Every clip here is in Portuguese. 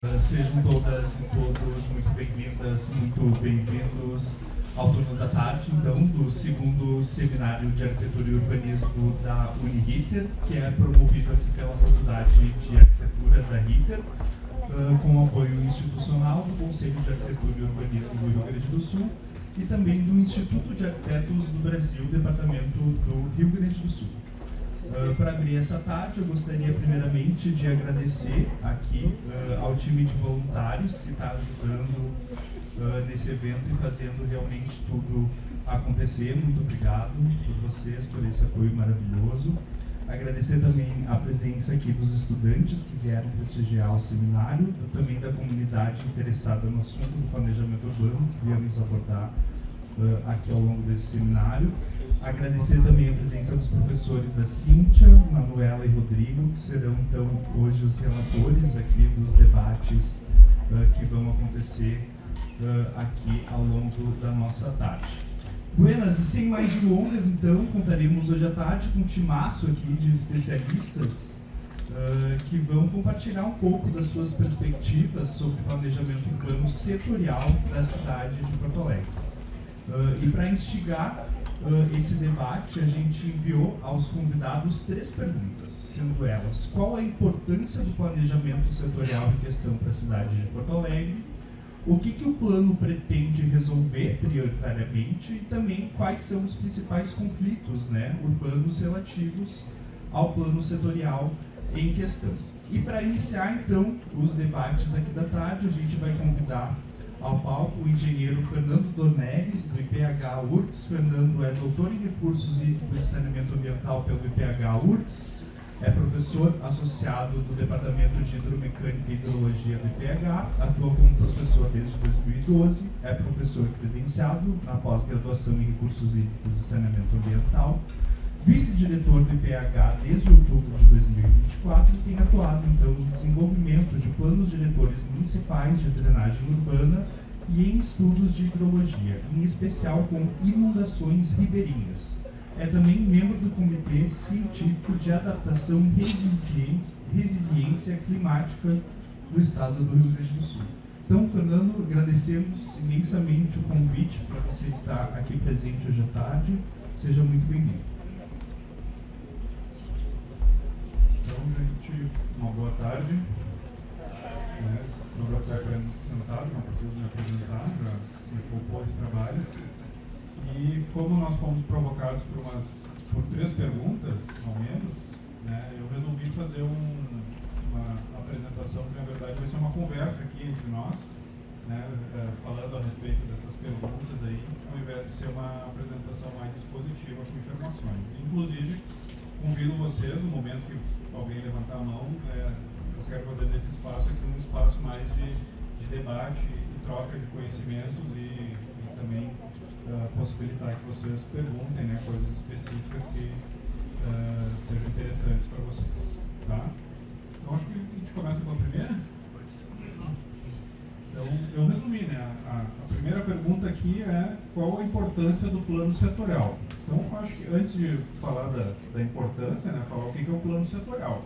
Sejam todas e todos muito bem-vindas, muito bem-vindos ao turno da tarde, então, do segundo Seminário de Arquitetura e Urbanismo da Uniriter, que é promovido aqui pela Faculdade de Arquitetura da Riter, com apoio institucional do Conselho de Arquitetura e Urbanismo do Rio Grande do Sul e também do Instituto de Arquitetos do Brasil, Departamento do Rio Grande do Sul. Para abrir essa tarde, eu gostaria primeiramente de agradecer aqui ao time de voluntários que está ajudando nesse evento e fazendo realmente tudo acontecer. Muito obrigado por vocês, por esse apoio maravilhoso. Agradecer também a presença aqui dos estudantes que vieram prestigiar o seminário, também da comunidade interessada no assunto do planejamento urbano, que viemos abordar aqui ao longo desse seminário. Agradecer também a presença dos professores da Cíntia, Manuela e Rodrigo, que serão então hoje os relatores aqui dos debates que vão acontecer aqui ao longo da nossa tarde. Buenas, e sem mais delongas, então, contaremos hoje à tarde com um timaço aqui de especialistas que vão compartilhar um pouco das suas perspectivas sobre o planejamento urbano setorial da cidade de Porto Alegre. E para instigar esse debate, a gente enviou aos convidados 3 perguntas, sendo elas: qual a importância do planejamento setorial em questão para a cidade de Porto Alegre? O que o plano pretende resolver prioritariamente? E também quais são os principais conflitos urbanos relativos ao plano setorial em questão. E para iniciar, então, os debates aqui da tarde, a gente vai convidar ao palco o engenheiro Fernando Dornelles, do IPH URGS. Fernando é doutor em Recursos Hídricos e Saneamento Ambiental pelo IPH URGS, é professor associado do Departamento de Hidromecânica e Hidrologia do IPH, atua como professor desde 2012, é professor credenciado na pós-graduação em Recursos Hídricos e Saneamento Ambiental, vice-diretor do IPH desde outubro de 2024 e tem atuado, então, no desenvolvimento de planos diretores municipais de drenagem urbana e em estudos de hidrologia, em especial com inundações ribeirinhas. É também membro do Comitê Científico de Adaptação e Resiliência Climática do Estado do Rio Grande do Sul. Então, Fernando, agradecemos imensamente o convite para você estar aqui presente hoje à tarde. Seja muito bem-vindo. Então, gente, uma boa tarde. Meu nome é apresentado, não preciso me apresentar, já me poupou esse trabalho. E como nós fomos provocados por 3 perguntas, ao menos, eu resolvi fazer uma apresentação que, na verdade, vai ser uma conversa aqui entre nós, falando a respeito dessas perguntas aí, ao invés de ser uma apresentação mais expositiva com informações. Inclusive, convido vocês, no momento que alguém levantar a mão, eu quero fazer desse espaço aqui um espaço mais de debate e troca de conhecimentos e também possibilitar que vocês perguntem coisas específicas que sejam interessantes para vocês. Tá? Então, acho que a gente começa com a primeira. Então, eu resumi, a primeira pergunta aqui é: qual a importância do plano setorial? Então, acho que antes de falar da importância, falar o que é o plano setorial.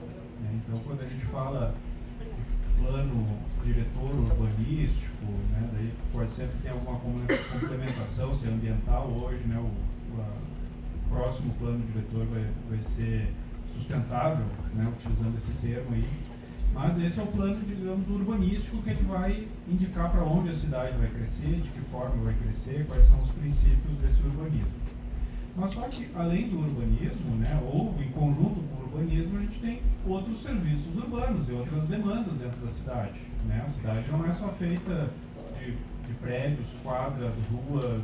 Então, quando a gente fala de plano diretor urbanístico, daí pode ser que tenha alguma complementação, se é ambiental hoje, o próximo plano diretor vai ser sustentável, utilizando esse termo aí. Mas esse é o plano, digamos, urbanístico, que ele vai indicar para onde a cidade vai crescer, de que forma vai crescer, quais são os princípios desse urbanismo. Mas só que, além do urbanismo, ou em conjunto com o urbanismo, a gente tem outros serviços urbanos e outras demandas dentro da cidade. A cidade não é só feita de prédios, quadras, ruas,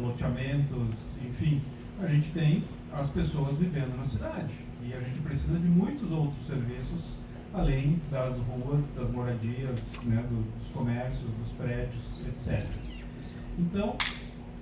loteamentos, enfim. A gente tem as pessoas vivendo na cidade e a gente precisa de muitos outros serviços, além das ruas, das moradias, dos comércios, dos prédios, etc. Então,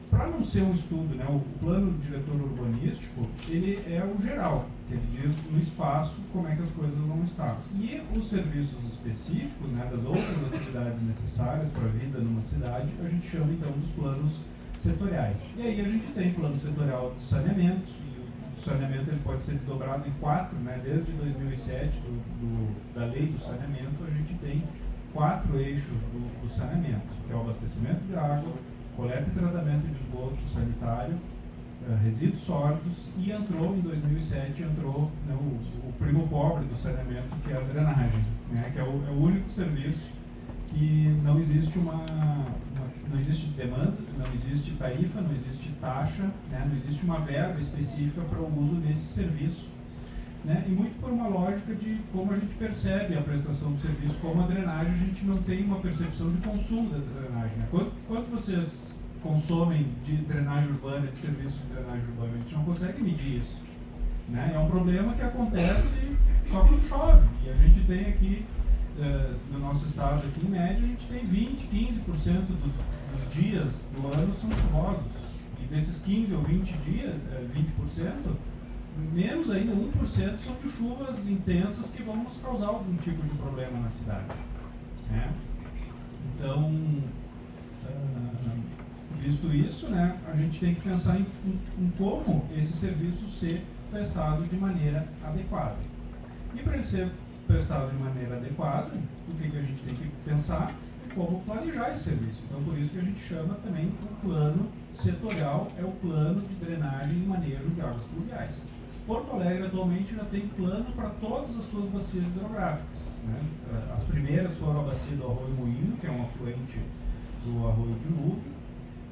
para não ser um estudo, o plano diretor urbanístico, ele é o geral, que ele diz no espaço como é que as coisas vão estar. E os serviços específicos, das outras atividades necessárias para a vida numa cidade, a gente chama então dos planos setoriais. E aí a gente tem plano setorial de saneamento, e o saneamento ele pode ser desdobrado em 4, desde 2007, da lei do saneamento, a gente tem 4 eixos do saneamento, que é o abastecimento de água, coleta e tratamento de esgoto sanitário, resíduos sólidos, e entrou, em 2007, né, o primo pobre do saneamento, que é a drenagem, né, que é o único serviço que não existe não existe demanda, não existe tarifa, não existe taxa, né, não existe uma verba específica para o uso desse serviço, né, e muito por uma lógica de como a gente percebe a prestação do serviço. Como a drenagem, a gente não tem uma percepção de consumo da drenagem, né? Quanto vocês consomem de drenagem urbana, de serviço de drenagem urbana? A gente não consegue medir isso, né? É um problema que acontece só quando chove, e a gente tem aqui, no nosso estado, aqui, em média, a gente tem 15% dos dias do ano são chuvosos, e desses 15 ou 20 dias, 20%, menos ainda 1% são de chuvas intensas que vão nos causar algum tipo de problema na cidade, né? Então, visto isso, né, a gente tem que pensar em como esse serviço ser prestado de maneira adequada. E para ele ser prestado de maneira adequada, o que a gente tem que pensar? Como planejar esse serviço. Então, por isso que a gente chama também o plano setorial, é o plano de drenagem e manejo de águas pluviais. Porto Alegre atualmente já tem plano para todas as suas bacias hidrográficas, né? As primeiras foram a bacia do Arroio Moinho, que é um afluente do Arroio Dilúvio.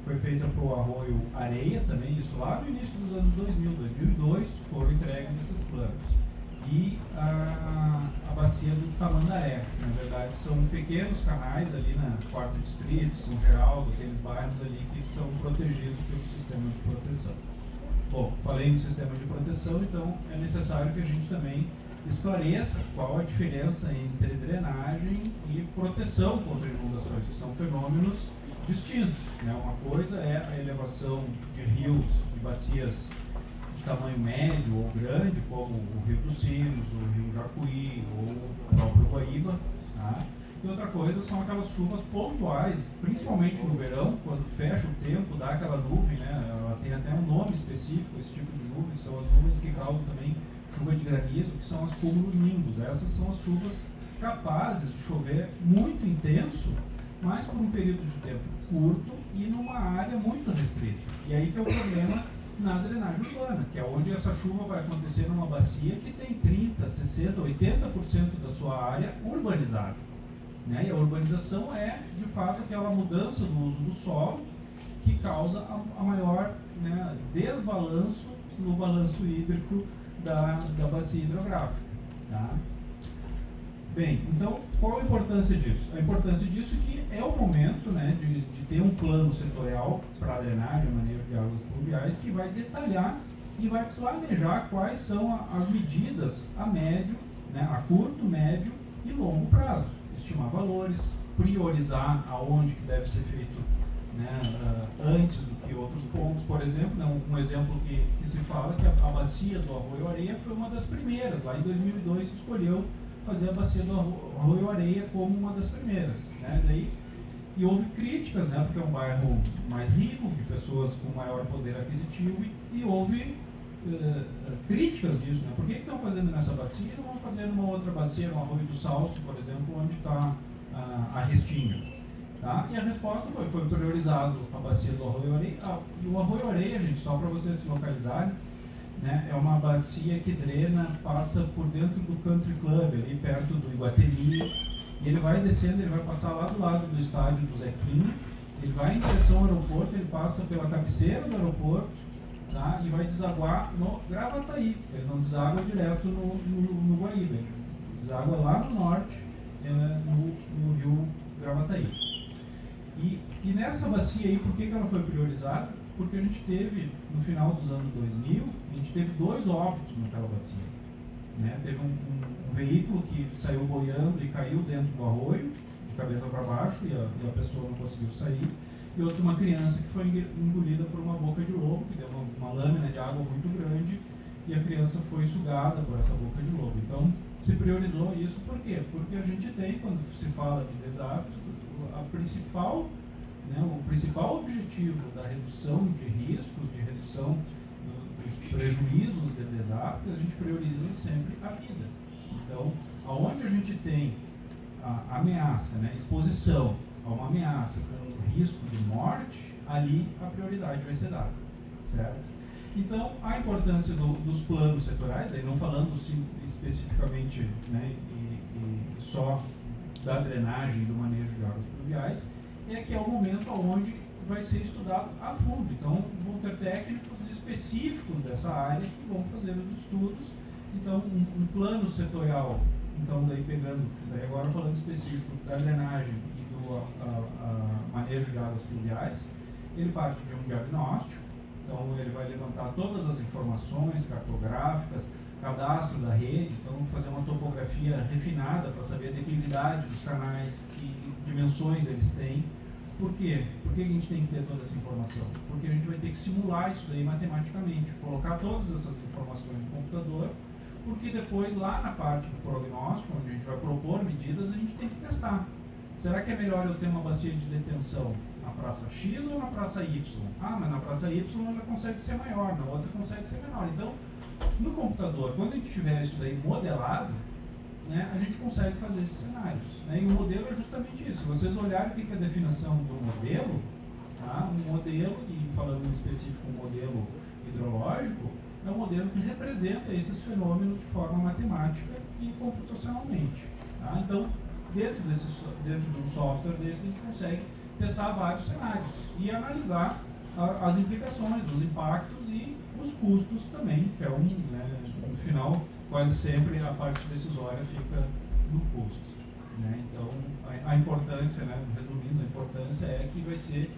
Foi feita para o Arroio Areia também, isso lá no início dos anos 2000, 2002, foram entregues esses planos. E a bacia do Tamandaré, que na verdade são pequenos canais ali na 4º Distrito, São Geraldo, aqueles bairros ali que são protegidos pelo sistema de proteção. Bom, falei no sistema de proteção, então é necessário que a gente também esclareça qual a diferença entre drenagem e proteção contra inundações, que são fenômenos distintos, né? Uma coisa é a elevação de rios, de bacias de tamanho médio ou grande, como o Rio dos Sinos, o Rio Jacuí ou o próprio Guaíba, tá? E outra coisa são aquelas chuvas pontuais, principalmente no verão, quando fecha o tempo, dá aquela nuvem, né? Ela tem até um nome específico, esse tipo de nuvem, são as nuvens que causam também chuva de granizo, que são as cumulonimbus. Essas são as chuvas capazes de chover muito intenso, mas por um período de tempo curto e numa área muito restrita. E aí que é o problema na drenagem urbana, que é onde essa chuva vai acontecer numa bacia que tem 30%, 60%, 80% da sua área urbanizada, né? E a urbanização é, de fato, aquela mudança do uso do solo que causa a maior, né, desbalanço no balanço hídrico da bacia hidrográfica, tá? Bem, então, qual a importância disso? A importância disso é que é o momento, né, de ter um plano setorial para a drenagem e manejo de águas pluviais que vai detalhar e vai planejar quais são as medidas a médio, né, a curto, médio e longo prazo. Estimar valores, priorizar aonde que deve ser feito, né, antes do que outros pontos. Por exemplo, né, um exemplo que se fala que a bacia do Arroio Areia foi uma das primeiras. Lá em 2002 se escolheu fazer a bacia do Arroio Areia como uma das primeiras, né? E houve críticas, né, porque é um bairro mais rico, de pessoas com maior poder aquisitivo, e houve críticas disso, né? Por que estão fazendo nessa bacia e não vão fazer numa outra bacia, no Arroio do Salso, por exemplo, onde está a Restinga? Tá? E a resposta foi priorizado a bacia do Arroio Areia. O Arroio Areia, gente, só para vocês se localizarem, né, é uma bacia que drena, passa por dentro do Country Club, ali perto do Iguatemi, e ele vai descendo, ele vai passar lá do lado do estádio do Zequinha, ele vai em direção ao aeroporto, ele passa pela cabeceira do aeroporto, tá, e vai desaguar no Gravataí. Ele não deságua direto no Guaíba, ele deságua lá no norte, no rio Gravataí. E nessa bacia aí, por que ela foi priorizada? Porque a gente teve, no final dos anos 2000, a gente teve 2 óbitos naquela bacia, né? Teve um veículo que saiu boiando e caiu dentro do arroio, de cabeça para baixo, e a pessoa não conseguiu sair, e outra, uma criança que foi engolida por uma boca de lobo, que deu uma lâmina de água muito grande, e a criança foi sugada por essa boca de lobo. Então, se priorizou isso. Por quê? Porque a gente tem, quando se fala de desastres, o principal objetivo da redução de riscos, de redução dos prejuízos de desastres, a gente prioriza sempre a vida. Então, aonde a gente tem a ameaça, né, exposição a uma ameaça com risco de morte, ali a prioridade vai ser dada, certo? Então, a importância dos planos setoriais, daí não falando especificamente, né, e só da drenagem e do manejo de águas pluviais, é que é o momento onde vai ser estudado a fundo. Então, vão ter técnicos específicos dessa área que vão fazer os estudos. Então, um plano setorial, então, daí agora falando específico da drenagem e do manejo de águas pluviais, ele parte de um diagnóstico. Então, ele vai levantar todas as informações cartográficas, cadastro da rede, então fazer uma topografia refinada para saber a declividade dos canais, que dimensões eles têm. Por quê? Por que a gente tem que ter toda essa informação? Porque a gente vai ter que simular isso daí matematicamente, colocar todas essas informações no computador, porque depois lá na parte do prognóstico, onde a gente vai propor medidas, a gente tem que testar. Será que é melhor eu ter uma bacia de detenção na praça X ou na praça Y? Ah, mas na praça Y ela consegue ser maior, na outra consegue ser menor. Então, no computador, quando a gente tiver isso daí modelado, né, a gente consegue fazer esses cenários. Né? E o modelo é justamente isso. Se vocês olharem o que é a definição de um modelo, tá? Um modelo, e falando em específico um modelo hidrológico, é um modelo que representa esses fenômenos de forma matemática e computacionalmente. Tá? Então, dentro de um software desse, a gente consegue testar vários cenários e analisar as implicações, os impactos e os custos também, que é no final, quase sempre a parte decisória fica no custo. Né? Então, a importância, né, resumindo, a importância é que vai ser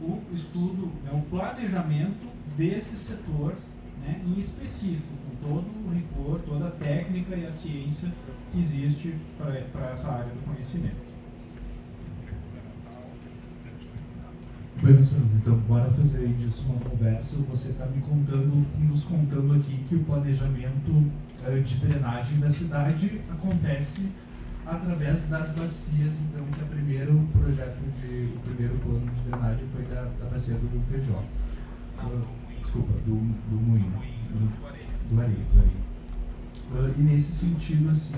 o estudo, né, o planejamento desse setor, né, em específico, com todo o rigor, toda a técnica e a ciência que existe para essa área do conhecimento. Bueno, então bora fazer disso uma conversa. Você está nos contando aqui que o planejamento de drenagem da cidade acontece através das bacias, então que o primeiro plano de drenagem foi da bacia do Rio Feijó. Desculpa, do Moinho, do Areio. E nesse sentido, assim,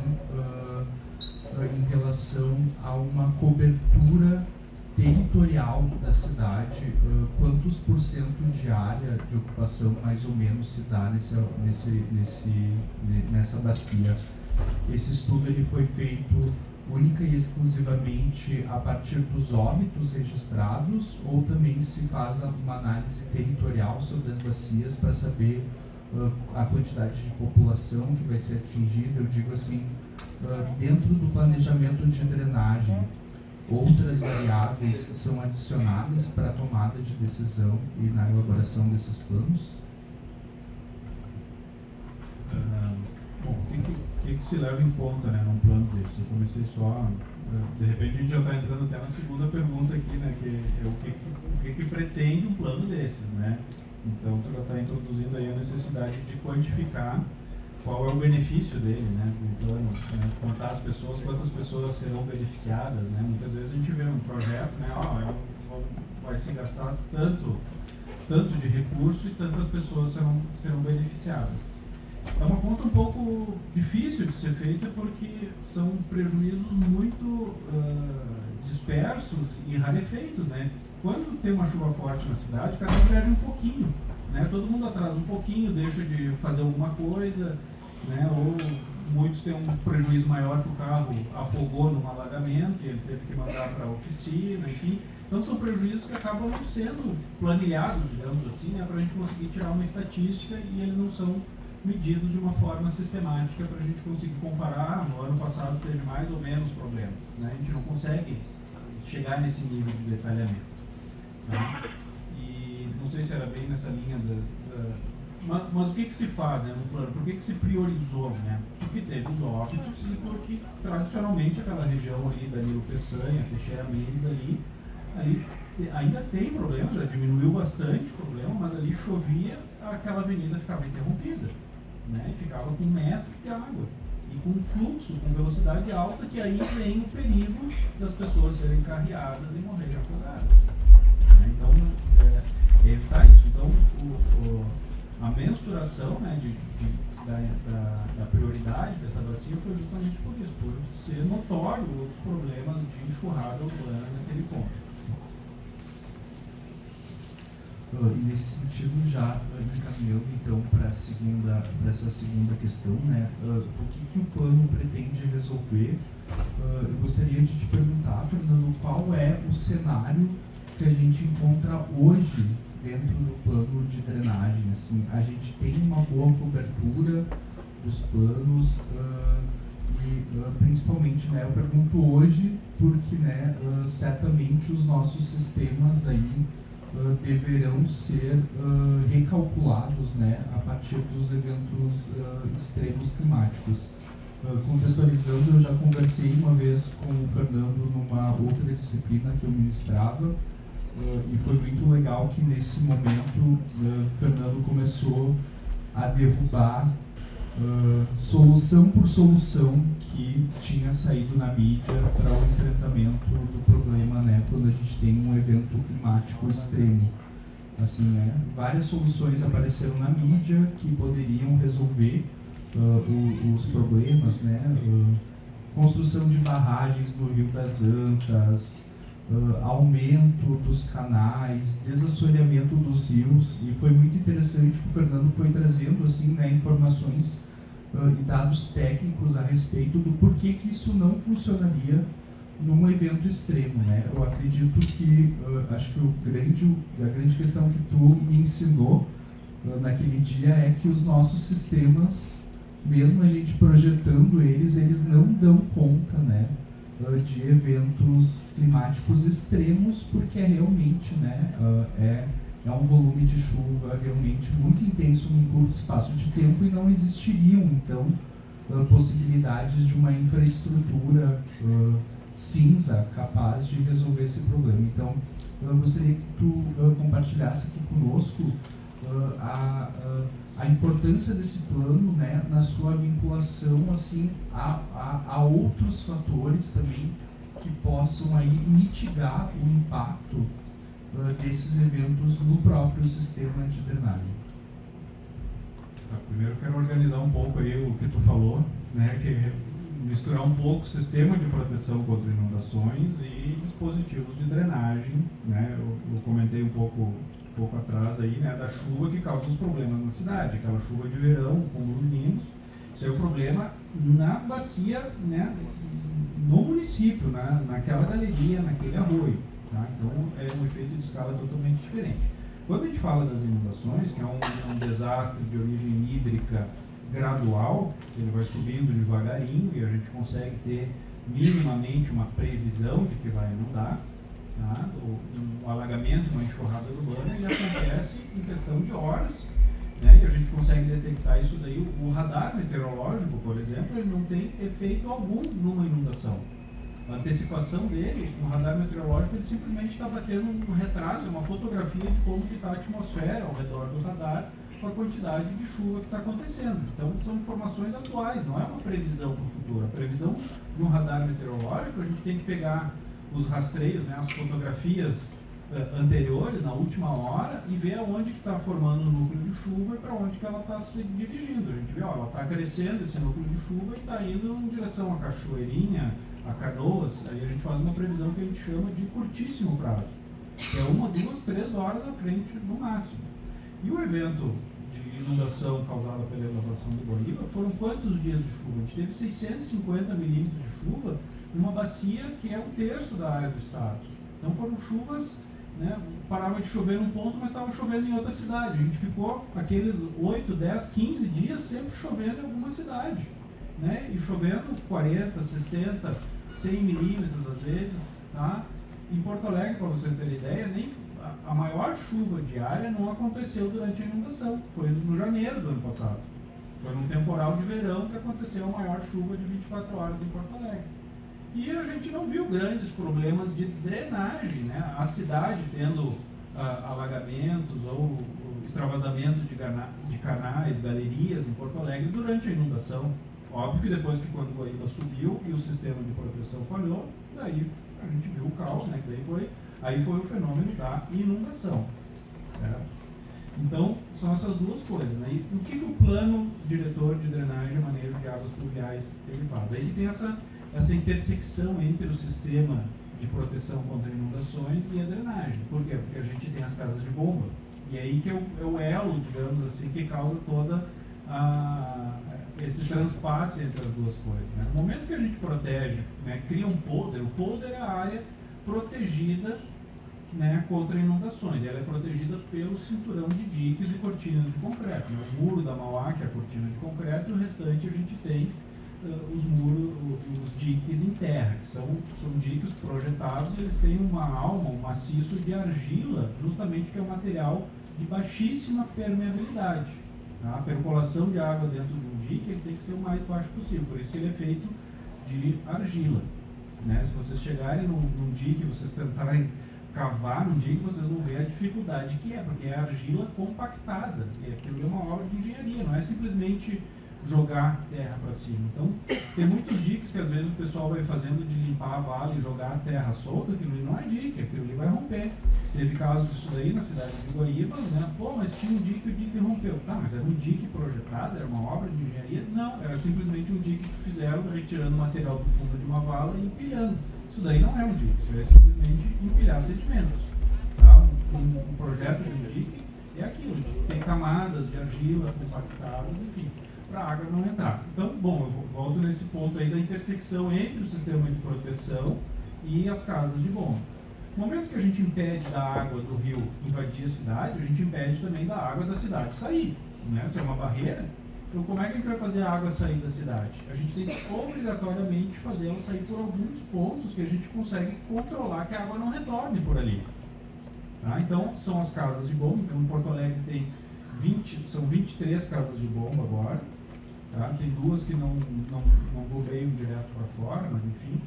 em relação a uma cobertura territorial da cidade, quantos % de área de ocupação mais ou menos se dá nessa bacia? Esse estudo ele foi feito única e exclusivamente a partir dos óbitos registrados, ou também se faz uma análise territorial sobre as bacias para saber a quantidade de população que vai ser atingida? Eu digo assim, dentro do planejamento de drenagem, outras variáveis são adicionadas para a tomada de decisão e na elaboração desses planos? Bom, o que se leva em conta, né, num plano desse? Eu comecei só, de repente a gente já está entrando até na segunda pergunta aqui, né, que é o que pretende um plano desses, né? Então, tu já está introduzindo aí a necessidade de quantificar qual é o benefício dele, né, do plano, né, contar as pessoas, quantas pessoas serão beneficiadas, né? Muitas vezes a gente vê um projeto, né, vai se gastar tanto de recurso e tantas pessoas serão beneficiadas. É uma conta um pouco difícil de ser feita porque são prejuízos muito dispersos e rarefeitos, né? Quando tem uma chuva forte na cidade, cada um perde um pouquinho, né? Todo mundo atrasa um pouquinho, deixa de fazer alguma coisa, né? Ou muitos têm um prejuízo maior que o carro afogou num alagamento e ele teve que mandar para a oficina, enfim. Então são prejuízos que acabam não sendo planilhados, digamos assim, né? Para a gente conseguir tirar uma estatística, e eles não são medidos de uma forma sistemática para a gente conseguir comparar. No ano passado teve mais ou menos problemas, né? A gente não consegue chegar nesse nível de detalhamento. Tá? E não sei se era bem nessa linha mas o que se faz, né, no plano? Por que se priorizou, né? Porque teve os óbitos e porque tradicionalmente aquela região ali, Danilo Peçanha, Teixeira Mendes, ali ainda tem problema, já diminuiu bastante o problema, mas ali chovia, aquela avenida ficava interrompida, né? E ficava com metros de água e com fluxo, com velocidade alta, que aí vem o perigo das pessoas serem carreadas e morrerem afogadas. Então, evitar isso. Então, a mensuração, né, de da prioridade dessa bacia foi justamente por isso, por ser notório os problemas de enxurrada urbana naquele ponto. E nesse sentido, já encaminhando então para essa segunda questão, né, o que o plano pretende resolver, eu gostaria de te perguntar, Fernando, qual é o cenário que a gente encontra hoje dentro do plano de drenagem? Assim, a gente tem uma boa cobertura dos planos e principalmente, né, eu pergunto hoje porque, né, certamente os nossos sistemas aí deverão ser recalculados, né, a partir dos eventos extremos climáticos. Contextualizando, eu já conversei uma vez com o Fernando numa outra disciplina que eu ministrava, e foi muito legal que nesse momento Fernando começou a derrubar solução por solução que tinha saído na mídia para o enfrentamento do problema, né, quando a gente tem um evento climático extremo. Assim, né, várias soluções apareceram na mídia que poderiam resolver os problemas, né, construção de barragens no Rio das Antas, aumento dos canais, desassoreamento dos rios, e foi muito interessante que o Fernando foi trazendo assim, né, informações e dados técnicos a respeito do porquê que isso não funcionaria num evento extremo, né? Eu acredito que, acho que a grande questão que tu me ensinou naquele dia é que os nossos sistemas, mesmo a gente projetando eles não dão conta, né, de eventos climáticos extremos, porque é realmente, né, é um volume de chuva realmente muito intenso num curto espaço de tempo, e não existiriam, então, possibilidades de uma infraestrutura cinza capaz de resolver esse problema. Então, eu gostaria que tu compartilhasse aqui conosco a importância desse plano, né, na sua vinculação assim, a outros fatores também que possam aí mitigar o impacto desses eventos no próprio sistema de drenagem. Tá, primeiro eu quero organizar um pouco aí o que tu falou, né, que é misturar um pouco o sistema de proteção contra inundações e dispositivos de drenagem, né. Eu comentei um pouco atrás aí, né, da chuva que causa os problemas na cidade, aquela chuva de verão com cúmulos. Isso é o problema na bacia, né, no município, né, naquela galeria, naquele arroio. Tá? Então é um efeito de escala totalmente diferente. Quando a gente fala das inundações, que é um desastre de origem hídrica gradual, que ele vai subindo devagarinho e a gente consegue ter minimamente uma previsão de que vai inundar, tá? Um alagamento, uma enxurrada urbana, ele acontece em questão de horas, né? E a gente consegue detectar isso daí. O radar meteorológico, por exemplo, ele não tem efeito algum numa inundação. A antecipação dele, o radar meteorológico, ele simplesmente está batendo um retrato, uma fotografia de como está a atmosfera ao redor do radar com a quantidade de chuva que está acontecendo. Então, são informações atuais, não é uma previsão para o futuro. A previsão de um radar meteorológico, a gente tem que pegar os rastreios, né, as fotografias anteriores, na última hora, e ver aonde que está formando o núcleo de chuva e para onde que ela está se dirigindo. A gente vê, ó, ela está crescendo esse núcleo de chuva e está indo em direção à Cachoeirinha, a Canoas. Aí a gente faz uma previsão que a gente chama de curtíssimo prazo, que é 1, 2, 3 horas à frente no máximo. E o evento de inundação causada pela elevação do Guaíba foram quantos dias de chuva? A gente teve 650 milímetros de chuva numa bacia que é 1/3 da área do estado. Então foram chuvas, né, parava de chover num ponto, mas estava chovendo em outra cidade. A gente ficou aqueles 8, 10, 15 dias sempre chovendo em alguma cidade, né, e chovendo 40, 60, 100 milímetros às vezes, tá? Em Porto Alegre, para vocês terem ideia, nem a maior chuva diária não aconteceu durante a inundação, foi no janeiro do ano passado. Foi num temporal de verão que aconteceu a maior chuva de 24 horas em Porto Alegre. E a gente não viu grandes problemas de drenagem, né? A cidade tendo alagamentos ou extravasamento de canais, galerias em Porto Alegre durante a inundação. Óbvio que depois que quando o Guaíba subiu e o sistema de proteção falhou, daí a gente viu o caos, né? Aí foi o fenômeno da inundação, certo? Então, são essas duas coisas, né? E o que o plano diretor de drenagem e manejo de águas pluviais ele fala? Daí que tem essa intersecção entre o sistema de proteção contra inundações e a drenagem. Por quê? Porque a gente tem as casas de bomba. E aí que é o elo, digamos assim, que causa toda esse transpasse entre as duas coisas, né? No momento que a gente protege, né, cria um polder, o polder é a área protegida, né, contra inundações. Ela é protegida pelo cinturão de diques e cortinas de concreto, né? O muro da Mauá, que é a cortina de concreto, e o restante a gente tem os muros, os diques em terra, que são diques projetados, e eles têm uma alma, um maciço de argila, justamente que é um material de baixíssima permeabilidade. Tá? A percolação de água dentro de um dique ele tem que ser o mais baixo possível, por isso que ele é feito de argila. Né? Se vocês chegarem num dique, vocês tentarem cavar num dique, vocês vão ver a dificuldade que é, porque é argila compactada, e aquilo é uma obra de engenharia, não é simplesmente jogar terra para cima. Então, tem muitos diques que às vezes o pessoal vai fazendo de limpar a vala e jogar a terra solta, aquilo ali não é dique, aquilo ali vai romper. Teve casos disso daí na cidade de Guaíba, né? Pô, mas tinha um dique e o dique rompeu. Tá, mas era um dique projetado, era uma obra de engenharia? Não, era simplesmente um dique que fizeram retirando material do fundo de uma vala e empilhando. Isso daí não é um dique, isso é simplesmente empilhar sedimentos. Tá? Um projeto de um dique é aquilo, tem camadas de argila compactadas, enfim, para a água não entrar. Então, bom, eu volto nesse ponto aí da intersecção entre o sistema de proteção e as casas de bomba. No momento que a gente impede da água do rio invadir a cidade, a gente impede também da água da cidade sair. Né? Se é uma barreira, então como é que a gente vai fazer a água sair da cidade? A gente tem que obrigatoriamente fazer ela sair por alguns pontos que a gente consegue controlar que a água não retorne por ali. Tá? Então, são as casas de bomba. Então, em Porto Alegre tem são 23 casas de bomba agora. Tá? Tem duas que não bobeiam direto para fora, mas enfim.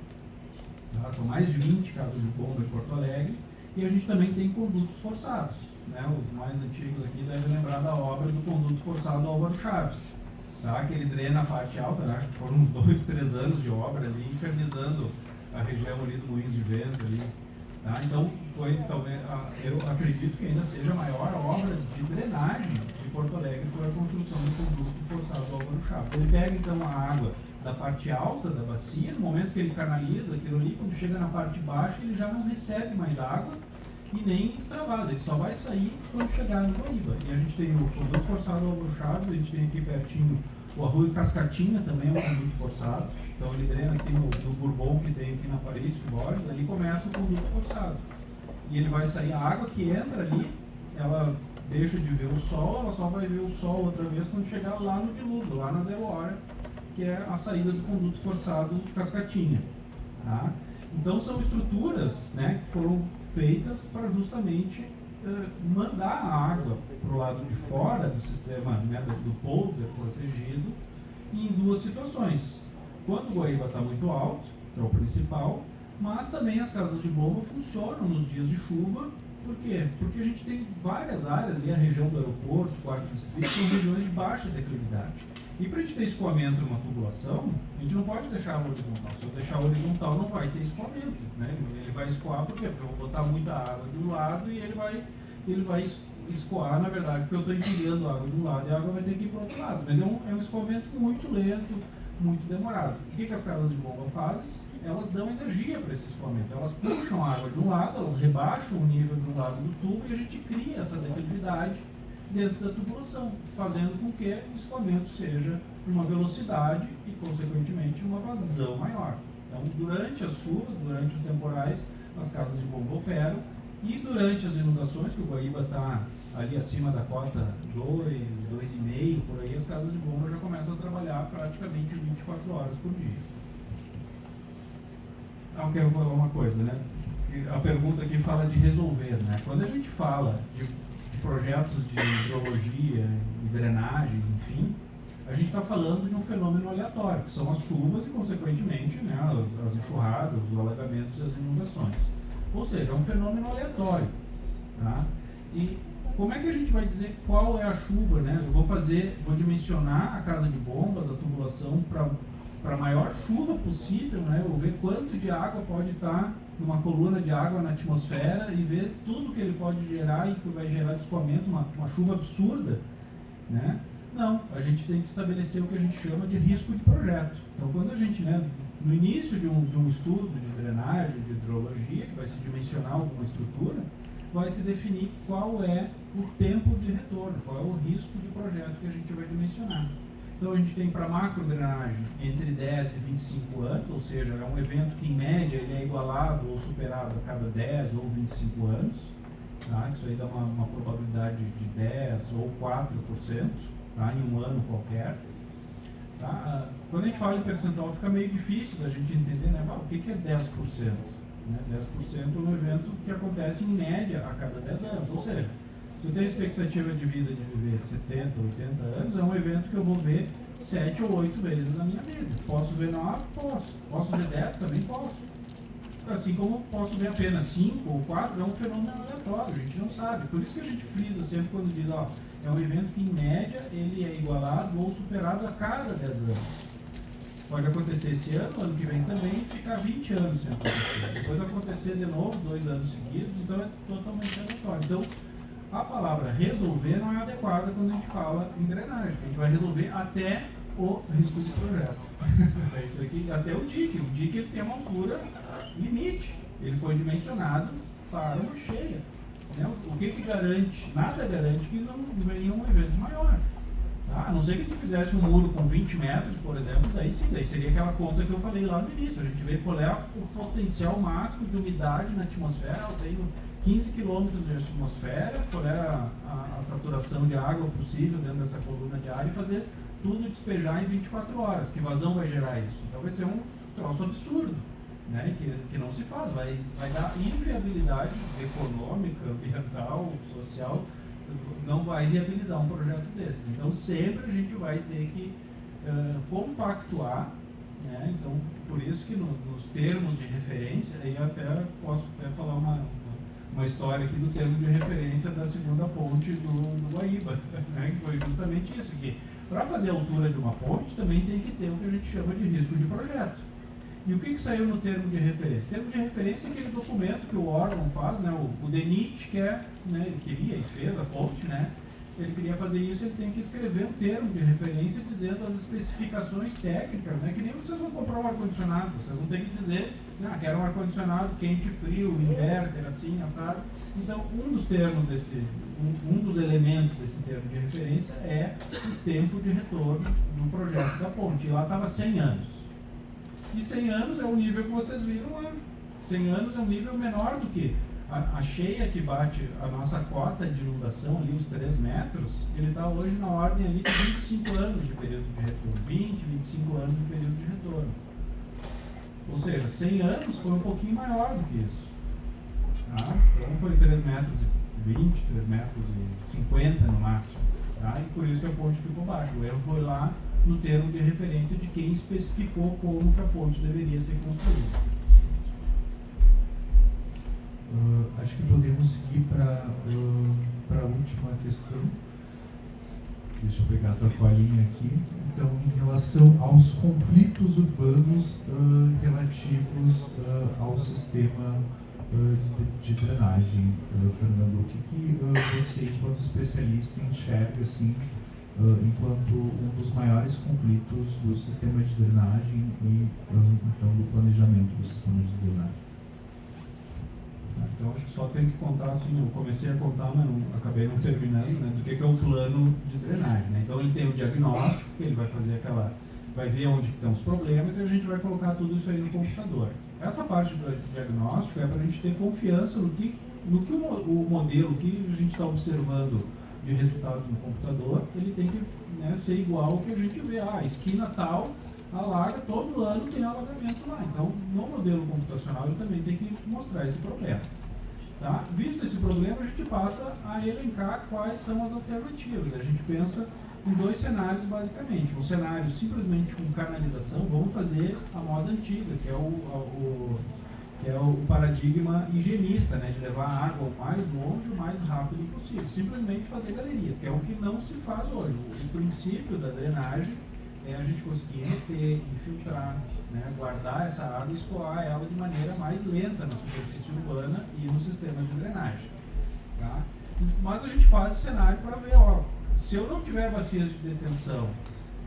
Tá? São mais de 20 casas de bomba em Porto Alegre. E a gente também tem condutos forçados. Né? Os mais antigos aqui devem lembrar da obra do conduto forçado Álvaro Chaves. Tá? Que ele drena a parte alta, né? Acho que foram uns 2, 3 anos de obra ali, infernizando a região ali do Moinhos de Vento. Ali. Tá? Então, talvez, eu acredito que ainda seja a maior obra de drenagem de Porto Alegre foi a construção do conduto forçado do Álvaro Chaves. Ele pega então a água da parte alta da bacia, no momento que ele canaliza aquilo ali, quando chega na parte baixa, ele já não recebe mais água e nem extravasa, ele só vai sair quando chegar no Guaíba. E a gente tem o conduto forçado do Álvaro Chaves, a gente tem aqui pertinho o Arroio Cascatinha, também é um conduto forçado. Então ele drena aqui no Bourbon que tem aqui na Paris, Borges, ali começa o conduto forçado. E ele vai sair, a água que entra ali, ela deixa de ver o sol, ela só vai ver o sol outra vez quando chegar lá no dilúvio, lá na 0 hora, que é a saída do conduto forçado Cascatinha. Tá? Então são estruturas, né, que foram feitas para justamente mandar a água para o lado de fora do sistema, né, do polder protegido, em duas situações. Quando o Guaíba está muito alto, que é o principal, mas também as casas de bomba funcionam nos dias de chuva. Por quê? Porque a gente tem várias áreas ali, a região do aeroporto, o 4º distrito, são regiões de baixa declividade. E para a gente ter escoamento numa tubulação, a gente não pode deixar ela horizontal. Se eu deixar ela horizontal, não vai ter escoamento. Né? Ele vai escoar por quê? Porque eu vou botar muita água de um lado e ele vai escoar, na verdade, porque eu estou empilhando a água de um lado e a água vai ter que ir para o outro lado. Mas é um escoamento muito lento, muito demorado. O que as casas de bomba fazem? Elas dão energia para esse escoamento. Elas puxam a água de um lado, elas rebaixam o nível de um lado do tubo e a gente cria essa declividade dentro da tubulação, fazendo com que o escoamento seja uma velocidade e, consequentemente, uma vazão maior. Então, durante as chuvas, durante os temporais, as casas de bomba operam e durante as inundações, que o Guaíba está ali acima da cota 2, 2,5, por aí, as casas de bomba já começam a trabalhar praticamente 24 horas por dia. Eu quero falar uma coisa, né? A pergunta aqui fala de resolver, né? Quando a gente fala de projetos de hidrologia e drenagem, enfim, a gente está falando de um fenômeno aleatório, que são as chuvas e, consequentemente, né, as enxurradas, os alagamentos e as inundações. Ou seja, é um fenômeno aleatório. Tá? E como é que a gente vai dizer qual é a chuva? Né? Eu vou dimensionar a casa de bombas, a tubulação, para para a maior chuva possível, né? Ou ver quanto de água pode estar numa coluna de água na atmosfera e ver tudo que ele pode gerar e que vai gerar de escoamento, uma chuva absurda, né? Não, a gente tem que estabelecer o que a gente chama de risco de projeto. Então, quando a gente, né, no início de um estudo de drenagem, de hidrologia, que vai se dimensionar alguma estrutura, vai se definir qual é o tempo de retorno, qual é o risco de projeto que a gente vai dimensionar. Então, a gente tem para macrodrenagem entre 10 e 25 anos, ou seja, é um evento que, em média, ele é igualado ou superado a cada 10 ou 25 anos. Tá? Isso aí dá uma probabilidade de 10 ou 4%, tá? Em um ano qualquer. Tá? Quando a gente fala em percentual, fica meio difícil da gente entender, né? O que é 10%? Né? 10% é um evento que acontece, em média, a cada 10 anos, ou seja, se eu tenho a expectativa de vida de viver 70, 80 anos, é um evento que eu vou ver 7 ou 8 vezes na minha vida. Posso ver 9? Posso. Posso ver 10? Também posso. Assim como posso ver apenas 5 ou 4, é um fenômeno aleatório, a gente não sabe. Por isso que a gente frisa sempre quando diz, ó, é um evento que, em média, ele é igualado ou superado a cada 10 anos. Pode acontecer esse ano que vem também, e ficar 20 anos sem acontecer. Depois acontecer de novo, 2 anos seguidos, então é totalmente aleatório. Então, a palavra resolver não é adequada quando a gente fala em drenagem. A gente vai resolver até o risco de projeto. É isso aqui, até o DIC. O DIC ele tem uma altura limite. Ele foi dimensionado para uma cheia. Né? O que garante? Nada garante que não venha um evento maior. Tá? A não ser que a gente fizesse um muro com 20 metros, por exemplo, daí sim, daí seria aquela conta que eu falei lá no início. A gente vê qual é o potencial máximo de umidade na atmosfera. Eu tenho 15 km de atmosfera, qual é a saturação de água possível dentro dessa coluna de ar e fazer tudo despejar em 24 horas. Que vazão vai gerar isso? Então vai ser um troço absurdo, né? Que não se faz, vai dar inviabilidade econômica, ambiental, social, não vai viabilizar um projeto desse. Então sempre a gente vai ter que compactuar, né? Então por isso que nos termos de referência, aí até posso falar uma história aqui do termo de referência da segunda ponte do Guaíba, né? Que foi justamente isso, que para fazer a altura de uma ponte também tem que ter o que a gente chama de risco de projeto. E o que saiu no termo de referência? O termo de referência é aquele documento que o órgão faz, né? O DENIT quer, né? Ele queria e fez a ponte, né? Ele queria fazer isso, ele tem que escrever um termo de referência dizendo as especificações técnicas, né? Que nem vocês vão comprar um ar-condicionado, vocês vão ter que dizer, quero um ar-condicionado quente, frio, inverter, assim, assado. Então, um dos termos um dos elementos desse termo de referência é o tempo de retorno do projeto da ponte. E lá estava 100 anos. E 100 anos é o nível que vocês viram lá. 100 anos é um nível menor do que a cheia que bate a nossa cota de inundação, ali os 3 metros, ele está hoje na ordem ali de 25 anos de período de retorno. 20, 25 anos de período de retorno. Ou seja, 100 anos foi um pouquinho maior do que isso. Tá? Então foi 3 metros e 20, 3 metros e 50 no máximo. Tá? E por isso que a ponte ficou baixa. O erro foi lá no termo de referência de quem especificou como que a ponte deveria ser construída. Acho que podemos seguir para a última questão. Deixa eu pegar a tua colinha aqui. Então, em relação aos conflitos urbanos relativos ao sistema de drenagem, Fernando, o que você, enquanto especialista, enxerga assim, enquanto um dos maiores conflitos do sistema de drenagem e então do planejamento do sistema de drenagem? Então, acho que só tem que contar, assim, eu comecei a contar, mas acabei não terminando, né, do que é o plano de drenagem, né? Então, ele tem o diagnóstico, que ele vai fazer vai ver onde estão os problemas e a gente vai colocar tudo isso aí no computador. Essa parte do diagnóstico é para a gente ter confiança no que o modelo que a gente está observando de resultado no computador, ele tem que, né, ser igual ao que a gente vê. A esquina tal alaga, todo ano tem alagamento lá. Então, no modelo computacional, ele também tem que mostrar esse problema. Tá? Visto esse problema, a gente passa a elencar quais são as alternativas. A gente pensa em 2 cenários, basicamente. Um cenário simplesmente com canalização, vamos fazer a moda antiga, que é o paradigma higienista, né, de levar a água o mais longe, o mais rápido possível. Simplesmente fazer galerias, que é o que não se faz hoje. O princípio da drenagem é a gente conseguir reter, infiltrar, né, guardar essa água e escoar ela de maneira mais lenta na superfície urbana e no sistema de drenagem. Tá? Mas a gente faz esse cenário para ver, ó, se eu não tiver bacias de detenção,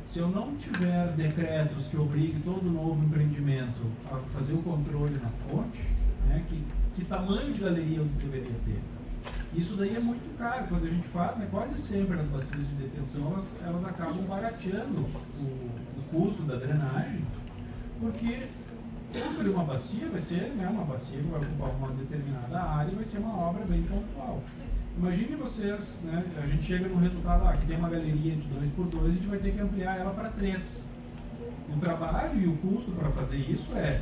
se eu não tiver decretos que obriguem todo novo empreendimento a fazer o controle na fonte, né, que tamanho de galeria eu deveria ter? Isso daí é muito caro. Quando a gente faz, né, quase sempre as bacias de detenção elas acabam barateando o custo da drenagem, porque construir uma bacia vai ser, né, uma bacia que vai ocupar uma determinada área e vai ser uma obra bem pontual. Imagine vocês, né, a gente chega no resultado, aqui tem uma galeria de 2x2, a gente vai ter que ampliar ela para 3. O trabalho e o custo para fazer isso é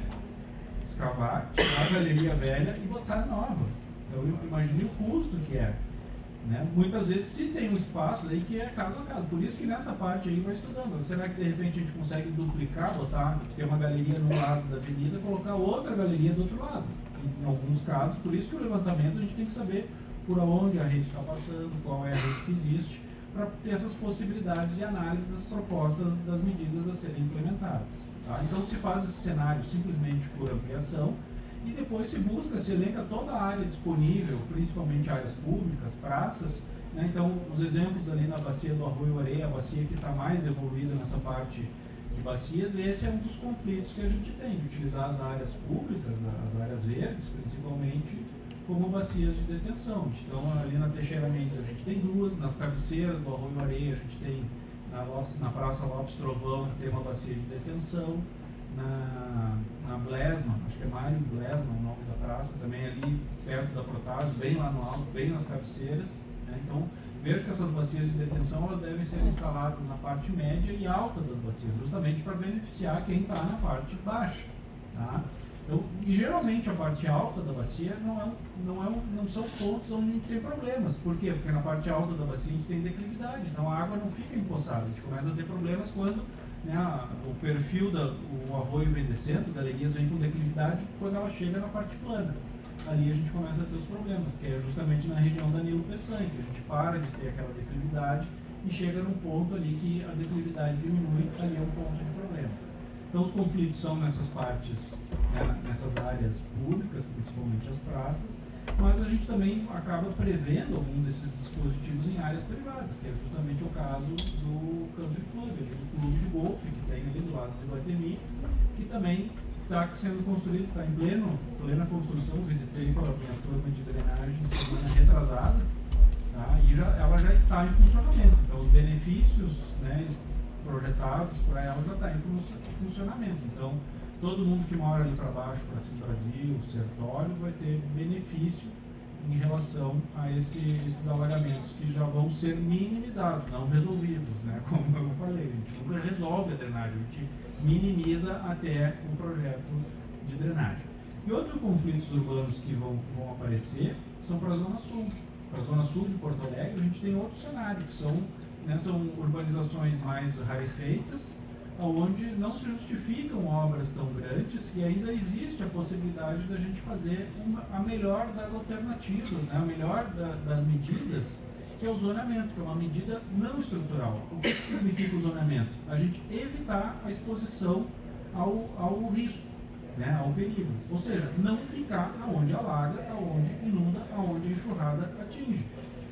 escavar, tirar a galeria velha e botar a nova. Então, imagine o custo que é. Né? Muitas vezes, se tem um espaço, daí que é caso a caso. Por isso que nessa parte aí vai estudando. Será que de repente a gente consegue duplicar, ter uma galeria no lado da avenida, colocar outra galeria do outro lado? Em alguns casos, por isso que o levantamento a gente tem que saber por onde a rede está passando, qual é a rede que existe, para ter essas possibilidades de análise das propostas das medidas a serem implementadas. Tá? Então, se faz esse cenário simplesmente por ampliação, e depois se busca, se elenca toda a área disponível, principalmente áreas públicas, praças, né? Então, os exemplos ali na bacia do Arroio Areia, a bacia que está mais evoluída nessa parte de bacias, esse é um dos conflitos que a gente tem, de utilizar as áreas públicas, as áreas verdes, principalmente, como bacias de detenção. Então, ali na Teixeira Mendes a gente tem 2, nas cabeceiras do Arroio Areia a gente tem na Praça Lopes Trovão, que tem uma bacia de detenção, na Blesma, acho que é Mário Blesma o nome da praça, também ali perto da Protásio, bem lá no alto, bem nas cabeceiras. Né? Então, vejo que essas bacias de detenção elas devem ser instaladas na parte média e alta das bacias, justamente para beneficiar quem está na parte baixa. Tá? Então, e geralmente a parte alta da bacia não são pontos onde a gente tem problemas. Por quê? Porque na parte alta da bacia a gente tem declividade, então a água não fica empoçada. A gente começa a ter problemas quando, né, o perfil o arroio vem descendo, as galerias vêm com declividade, quando ela chega na parte plana. Ali a gente começa a ter os problemas, que é justamente na região da Nilo Peçanha, que a gente para de ter aquela declividade e chega num ponto ali que a declividade diminui, ali é um ponto de problema. Então os conflitos são nessas partes, né, nessas áreas públicas, principalmente as praças, mas a gente também acaba prevendo algum desses dispositivos em áreas privadas, que é justamente o caso do Country Club, do clube de golfe que tem ali do lado do Iguatemi, que também está sendo construído, está em plena construção. Visitei com a minha turma de drenagem semana retrasada, tá? E ela já está em funcionamento. Então os benefícios, né, projetados para ela já está em funcionamento. Então todo mundo que mora ali para baixo, para Cis Brasil, Sertório, vai ter benefício em relação a esses alagamentos que já vão ser minimizados, não resolvidos, né? Como eu falei, a gente nunca resolve a drenagem, a gente minimiza até o projeto de drenagem. E outros conflitos urbanos que vão aparecer são para a Zona Sul. Para a Zona Sul de Porto Alegre, a gente tem outro cenário, que são urbanizações mais rarefeitas, onde não se justificam obras tão grandes e ainda existe a possibilidade da gente fazer a melhor das alternativas, né? A melhor das medidas, que é o zonamento, que é uma medida não estrutural. O que significa o zonamento? A gente evitar a exposição ao risco, né? Ao perigo. Ou seja, não ficar aonde alaga, aonde inunda, aonde a enxurrada atinge.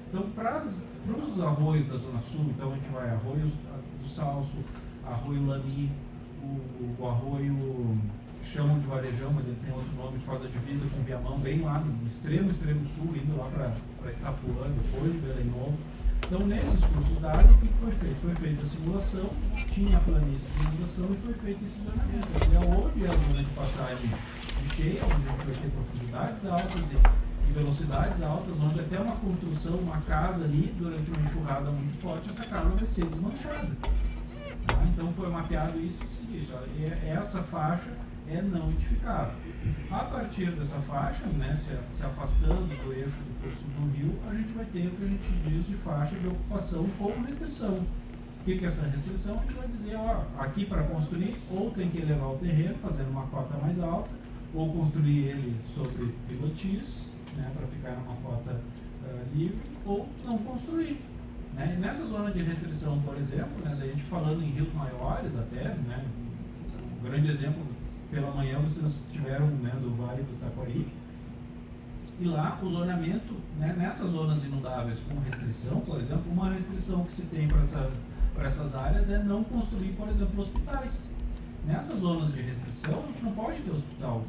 Então, para os arroios da Zona Sul, então a gente vai Arroio do Salso, Arroio Lami, o arroio chamam de Varejão, mas ele tem outro nome, que faz a divisa com Viamão, bem lá no extremo sul, indo lá para Itapuã, depois de Belém Novo. Então, nesses cursos d'água, o que foi feito? Foi feita a simulação, tinha a planície de inundação e foi feito esse zonamento. Onde é a zona de passagem de cheia, onde a gente vai ter profundidades altas e velocidades altas, onde até uma construção, uma casa ali, durante uma enxurrada muito forte, essa casa vai ser desmanchada. Então foi mapeado isso e isso. Essa faixa é não edificável. A partir dessa faixa, né, se afastando do eixo do curso do rio, a gente vai ter o que a gente diz de faixa de ocupação com restrição. O que é essa restrição? A gente vai dizer, ó, aqui para construir, ou tem que elevar o terreno, fazendo uma cota mais alta, ou construir ele sobre pilotis, né, para ficar numa cota livre, ou não construir. Né? E nessa zona de restrição, por exemplo, né, daí a gente falando em rios maiores até, né, um grande exemplo, pela manhã vocês tiveram, né, do Vale do Taquari, e lá o zoneamento, né, nessas zonas inundáveis com restrição, por exemplo, uma restrição que se tem para essas áreas é não construir, por exemplo, hospitais. Nessas zonas de restrição, a gente não pode ter hospital,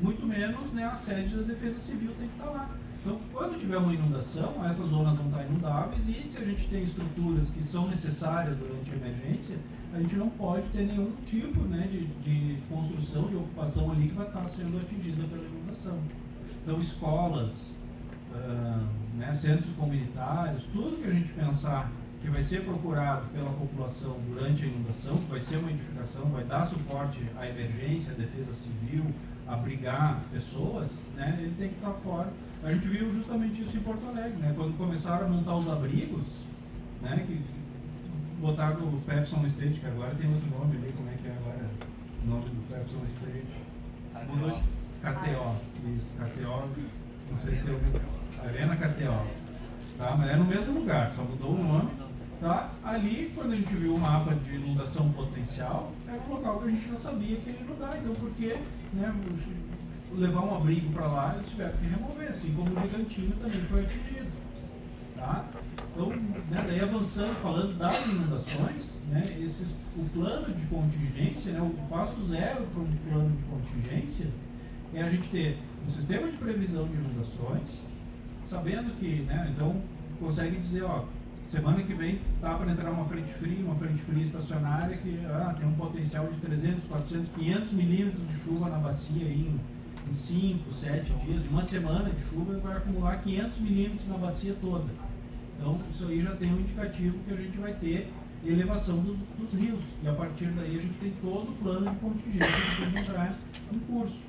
muito menos, né, a sede da Defesa Civil tem que estar lá. Então, quando tiver uma inundação, essas zonas vão estar inundáveis e se a gente tem estruturas que são necessárias durante a emergência, a gente não pode ter nenhum tipo, né, de construção, de ocupação ali que vai estar sendo atingida pela inundação. Então, escolas, né, centros comunitários, tudo que a gente pensar que vai ser procurado pela população durante a inundação, que vai ser uma edificação, vai dar suporte à emergência, à defesa civil, abrigar pessoas, né, ele tem que estar fora. A gente viu justamente isso em Porto Alegre, né, quando começaram a montar os abrigos, né, que botaram no Pepson Street, que agora tem outro nome ali, como é que é agora o nome do Pepson Street? Mudou de KTO, isso, KTO, não sei se tem ouvido, Arena KTO, tá, mas é no mesmo lugar, só mudou o nome, tá, ali quando a gente viu o mapa de inundação potencial, era um local que a gente já sabia que ia inundar, então por que, né, levar um abrigo para lá, eles tiveram que remover, assim como o Gigantinho também foi atingido, tá? Então, né, daí avançando, falando das inundações, né, o plano de contingência, né, o passo zero para um plano de contingência é a gente ter um sistema de previsão de inundações, sabendo que, né, então, consegue dizer, ó, semana que vem tá para entrar uma frente fria estacionária que tem um potencial de 300, 400, 500 milímetros de chuva na bacia aí em 5, 7 dias, em uma semana de chuva vai acumular 500 milímetros na bacia toda. Então, isso aí já tem um indicativo que a gente vai ter elevação dos rios. E a partir daí a gente tem todo o plano de contingência que tem que entrar em curso.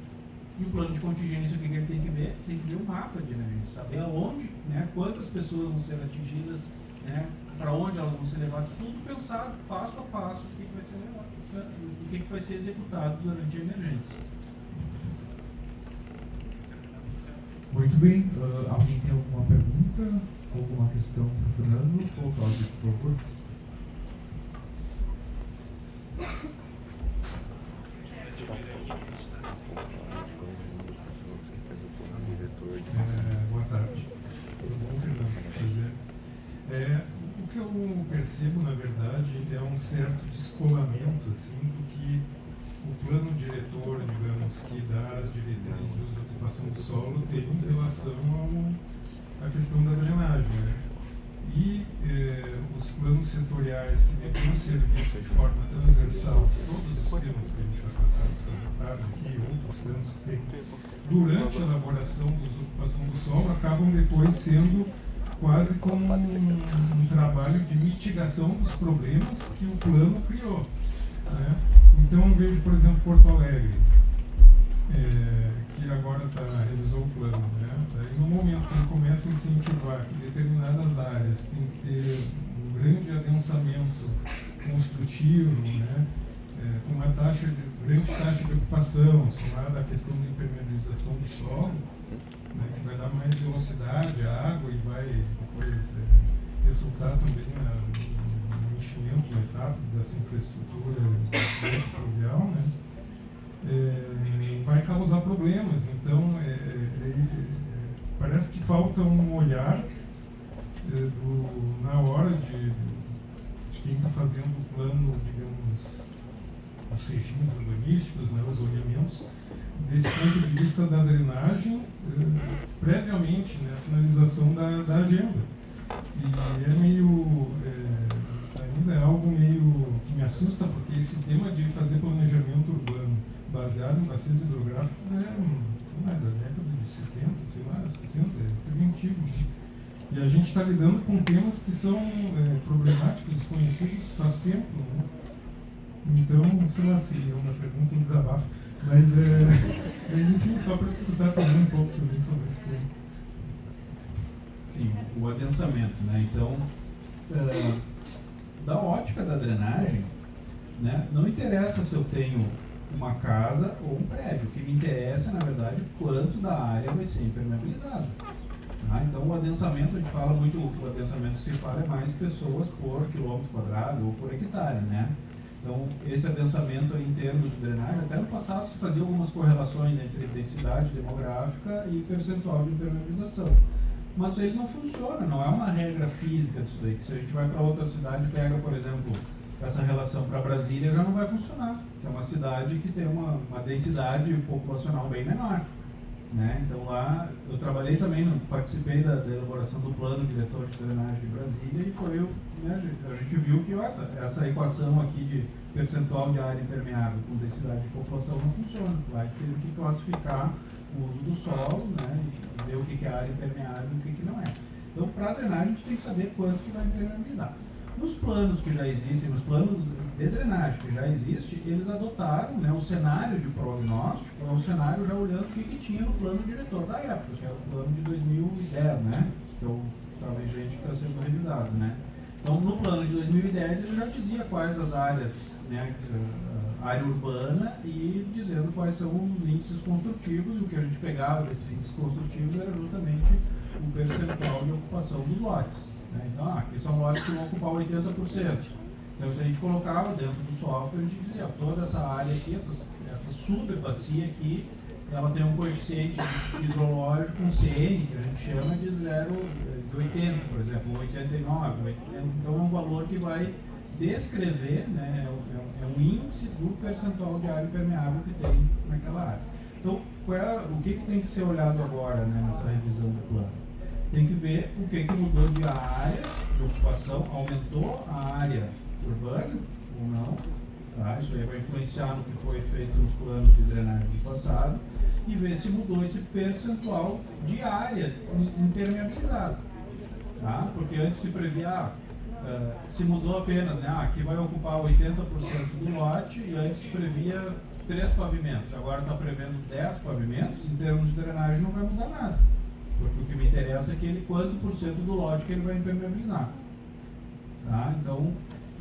E o plano de contingência, o que ele tem que ver? Tem que ver o mapa de emergência, saber aonde, né, quantas pessoas vão ser atingidas, né, para onde elas vão ser levadas, tudo pensado passo a passo o que vai ser levado, o que vai ser executado durante a emergência. Muito bem. Alguém tem alguma pergunta? Alguma questão para o Fernando? Ou Cláudio, por favor. Boa tarde. Tudo bom, Fernando? Prazer. O que eu percebo, na verdade, é um certo descolamento, assim, do que o plano diretor, digamos, que dá as diretrizes de uso e ocupação do solo tem em relação à questão da drenagem, né? E os planos setoriais que deveriam ser vistos de forma transversal, todos os temas que a gente vai tratar aqui, outros temas que tem, durante a elaboração da ocupação do solo, acabam depois sendo quase como um trabalho de mitigação dos problemas que o plano criou, né? Então eu vejo, por exemplo, Porto Alegre, que agora revisou o plano, né? Daí no momento que ele começa a incentivar que determinadas áreas têm que ter um grande adensamento construtivo, né? Com uma grande taxa de ocupação, somada à questão da impermeabilização do solo, né, que vai dar mais velocidade à água e vai depois resultar também no enchimento mais rápido dessa infraestrutura pluvial, né? Vai causar problemas. Então, parece que falta um olhar na hora de quem está fazendo o plano, digamos, os regimes urbanísticos, né, os zoneamentos, desse ponto de vista da drenagem, previamente, né, a finalização da agenda. E é meio, ainda é algo meio que me assusta, porque esse tema de fazer planejamento urbano baseado em bacias hidrográficas é da década de 70, sei lá, 60, é bem antigo. E a gente está lidando com temas que são problemáticos, conhecidos faz tempo, né? Então, sei lá se é uma pergunta, um desabafo, mas enfim, só para discutir também um pouco também sobre esse tema. Sim, o adensamento, né? Então, da ótica da drenagem, né, não interessa se eu tenho uma casa ou um prédio. O que me interessa, na verdade, quanto da área vai ser impermeabilizado. Tá? Então o adensamento, a gente fala muito, o adensamento que se fala é mais pessoas por quilômetro quadrado ou por hectare, né? Então esse adensamento em termos de drenagem, até no passado se fazia algumas correlações entre densidade demográfica e percentual de impermeabilização. Mas ele não funciona, não é uma regra física disso daí, que se a gente vai para outra cidade e pega, por exemplo, essa relação para Brasília, já não vai funcionar, que é uma cidade que tem uma densidade populacional bem menor. Né? Então lá, eu trabalhei também, participei da elaboração do plano diretor de drenagem de Brasília e foi, né, a gente viu que essa equação aqui de percentual de área impermeável com densidade de população não funciona. Lá a gente teve que classificar o uso do solo, né, e ver o que é área impermeável e o que não é. Então, para a drenagem, a gente tem que saber quanto que vai impermeabilizar. Nos planos que já existem, nos planos de drenagem que já existem, eles adotaram, né, o cenário de prognóstico, é um cenário já olhando o que tinha no plano diretor da época, que era o plano de 2010, né, que é o tá vigente que está sendo revisado, né. Então, no plano de 2010, ele já dizia quais as áreas, né, área urbana, e dizendo quais são os índices construtivos, e o que a gente pegava desses índices construtivos era justamente o percentual de ocupação dos lotes. Né? Então, aqui são lotes que vão ocupar 80%. Então, se a gente colocava dentro do software, a gente dizia, toda essa área aqui, essa subbacia aqui, ela tem um coeficiente hidrológico, um CN, que a gente chama de 80, por exemplo, 89, 80. Então, é um valor que vai descrever, né, é um índice do percentual de área impermeável que tem naquela área. Então, o que tem que ser olhado agora, né, nessa revisão do plano? Tem que ver o que mudou de área de ocupação, aumentou a área urbana ou não, tá? Isso aí vai influenciar no que foi feito nos planos de drenagem do passado, e ver se mudou esse percentual de área impermeabilizada. Tá? Porque antes se previa, se mudou apenas, né? Aqui vai ocupar 80% do lote, e antes se previa 3 pavimentos, agora está prevendo 10 pavimentos, em termos de drenagem não vai mudar nada. Porque o que me interessa é quanto por cento do lote que ele vai impermeabilizar. Tá? Então,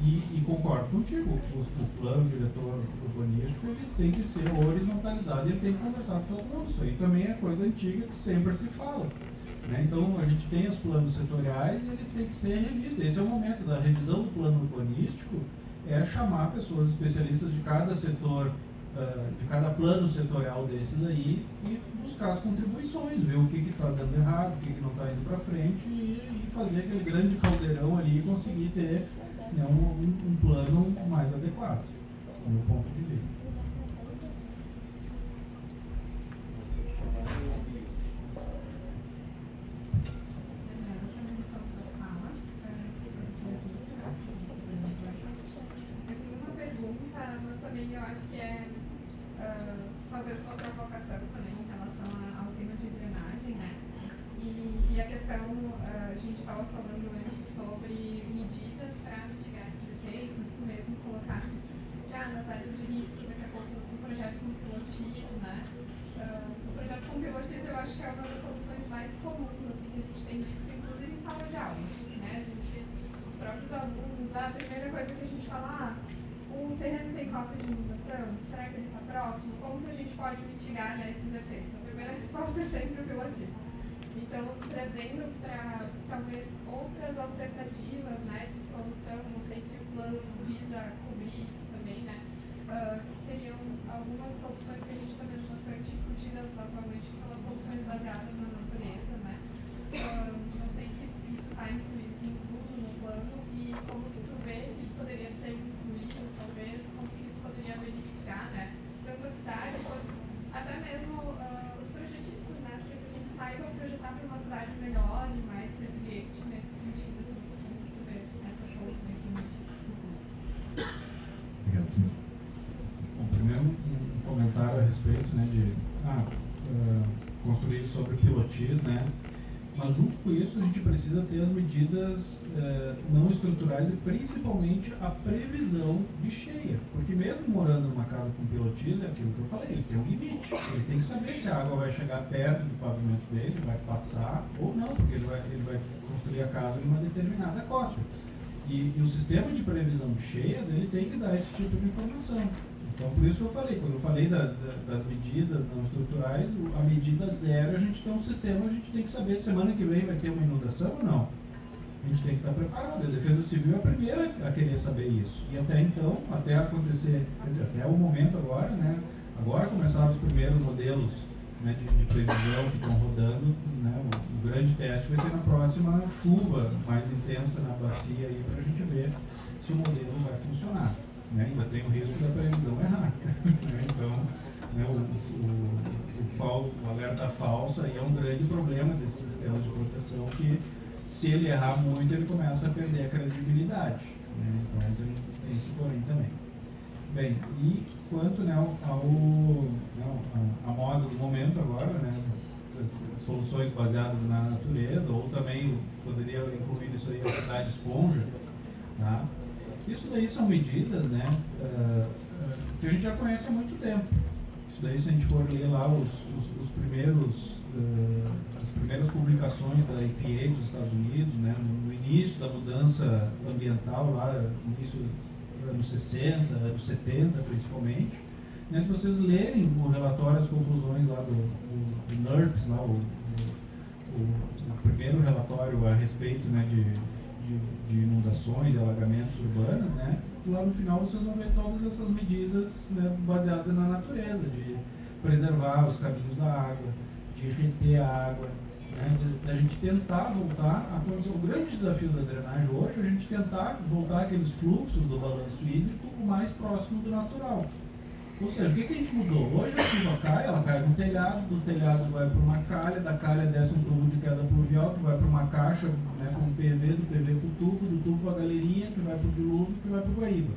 e concordo contigo, o plano diretor urbanístico ele tem que ser horizontalizado, ele tem que conversar com todo mundo. Isso aí também é coisa antiga que sempre se fala. Né? Então, a gente tem os planos setoriais e eles têm que ser revistos. Esse é o momento da revisão do plano urbanístico, é chamar pessoas especialistas de cada setor, de cada plano setorial desses aí, e buscar as contribuições, ver o que está dando errado, o que não está indo para frente, e fazer aquele grande caldeirão ali e conseguir ter, né, um plano mais adequado, do meu ponto de vista. Mas também eu acho que é talvez uma provocação também em relação ao tema de drenagem, né? E a questão, a gente estava falando antes sobre medidas para mitigar esses efeitos, tu mesmo colocasse que nas áreas de risco, daqui a pouco um projeto com pilotis, né? O projeto com pilotis eu acho que é uma das soluções mais comuns assim, que a gente tem visto, inclusive em sala de aula, né? Os próprios alunos, a primeira coisa que a gente fala, o terreno tem cota de inundação? Será que ele está próximo? Como que a gente pode mitigar, né, esses efeitos? A primeira resposta é sempre o pilotismo. Então, trazendo para talvez outras alternativas, né, de solução, não sei se o plano visa cobrir isso também, né, que seriam algumas soluções que a gente está vendo bastante discutidas atualmente, que são as soluções baseadas na natureza, né. Não sei se isso está incluso no plano e como que tu vê que isso poderia ser incluído, talvez, como que isso poderia beneficiar, né, tanto a cidade quanto até mesmo os projetistas, né, porque a gente saiba projetar para uma cidade melhor e mais resiliente nesse sentido, assim, como que tu vê essas soluções inclusas. Obrigado, sim. Bom, primeiro um comentário a respeito, né, de construir sobre pilotis, né. Mas junto com isso a gente precisa ter as medidas não estruturais e principalmente a previsão de cheia. Porque mesmo morando numa casa com pilotis, é aquilo que eu falei, ele tem um limite. Ele tem que saber se a água vai chegar perto do pavimento dele, vai passar ou não, porque ele vai construir a casa em uma determinada cota. E o sistema de previsão de cheias, ele tem que dar esse tipo de informação. Então, por isso que eu falei, quando eu falei das medidas não estruturais, a medida 0, a gente tem um sistema, a gente tem que saber semana que vem vai ter uma inundação ou não. A gente tem que estar preparado. A Defesa Civil é a primeira a querer saber isso. E até então, até acontecer, quer dizer, até o momento agora, né? Agora começaram os primeiros modelos, né, de previsão que estão rodando, né? O grande teste vai ser na próxima chuva mais intensa na bacia aí para a gente ver se o modelo vai funcionar. Né? Ainda tem o risco da previsão errar. Então, né, o alerta falso aí é um grande problema desses sistemas de proteção que, se ele errar muito, ele começa a perder a credibilidade. Né? Então, tem esse porém também. Bem, e quanto, né, a moda do momento agora, né, as soluções baseadas na natureza, ou também poderia incluir isso aí a cidade esponja, tá? Isso daí são medidas, né, que a gente já conhece há muito tempo. Isso daí, se a gente for ler lá as primeiras publicações da EPA dos Estados Unidos, né, no início da mudança ambiental, lá no início dos anos 60, anos 70 principalmente, né, se vocês lerem o relatório, as conclusões lá do NERPS, lá, o primeiro relatório a respeito, né, de inundações e alagamentos urbanos, né, lá no final vocês vão ver todas essas medidas, né, baseadas na natureza, de preservar os caminhos da água, de reter a água, né, da gente tentar voltar a condição. O grande desafio da drenagem hoje é a gente tentar voltar aqueles fluxos do balanço hídrico o mais próximo do natural. Ou seja, o que a gente mudou? Hoje a chuva cai, ela cai no telhado, do telhado vai para uma calha, da calha desce um tubo de queda pluvial, que vai para uma caixa, né, com o PV, do PV para o tubo, do tubo para a galerinha, que vai para o dilúvio, que vai para o Guaíba.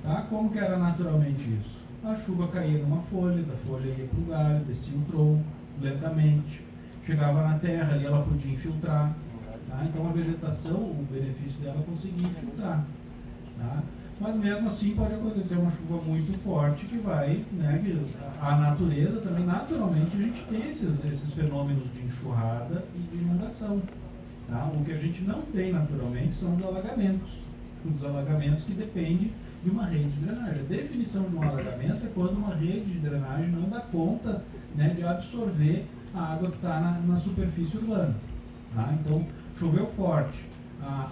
Tá? Como que era naturalmente isso? A chuva caía numa folha, da folha ia para o galho, descia o tronco, lentamente, chegava na terra, ali ela podia infiltrar. Tá? Então a vegetação, o benefício dela conseguia infiltrar. Tá? Mas mesmo assim pode acontecer uma chuva muito forte que vai, né, a natureza também, naturalmente a gente tem esses fenômenos de enxurrada e de inundação. Tá? O que a gente não tem naturalmente são os alagamentos que dependem de uma rede de drenagem. A definição de um alagamento é quando uma rede de drenagem não dá conta, né, de absorver a água que está na superfície urbana. Tá? Então, choveu forte.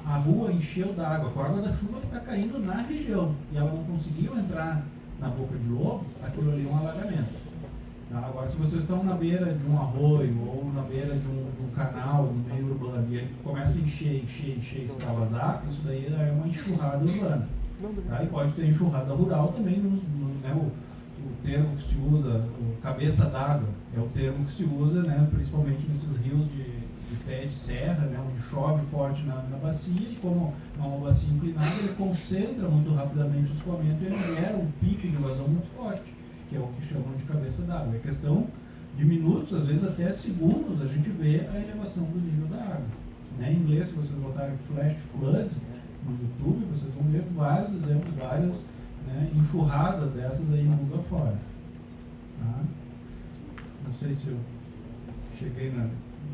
A rua encheu d'água, com a água da chuva que está caindo na região, e ela não conseguiu entrar na boca de lobo, aquilo ali é um alagamento. Tá? Agora, se vocês estão na beira de um arroio, ou na beira de um canal no meio urbano, e ele começa a encher, extravasar, isso daí é uma enxurrada urbana. Tá? E pode ter enxurrada rural também, né, o termo que se usa, cabeça d'água, é o termo que se usa, né, principalmente nesses rios de pé de serra, né, onde chove forte na bacia, e como é uma bacia inclinada, ele concentra muito rapidamente o escoamento e ele gera um pico de vazão muito forte, que é o que chamam de cabeça d'água. É questão de minutos, às vezes até segundos, a gente vê a elevação do nível da água. Né, em inglês, se vocês botarem flash flood no YouTube, vocês vão ver vários exemplos, várias, né, enxurradas dessas aí no mundo afora. Tá? Não sei se eu cheguei na...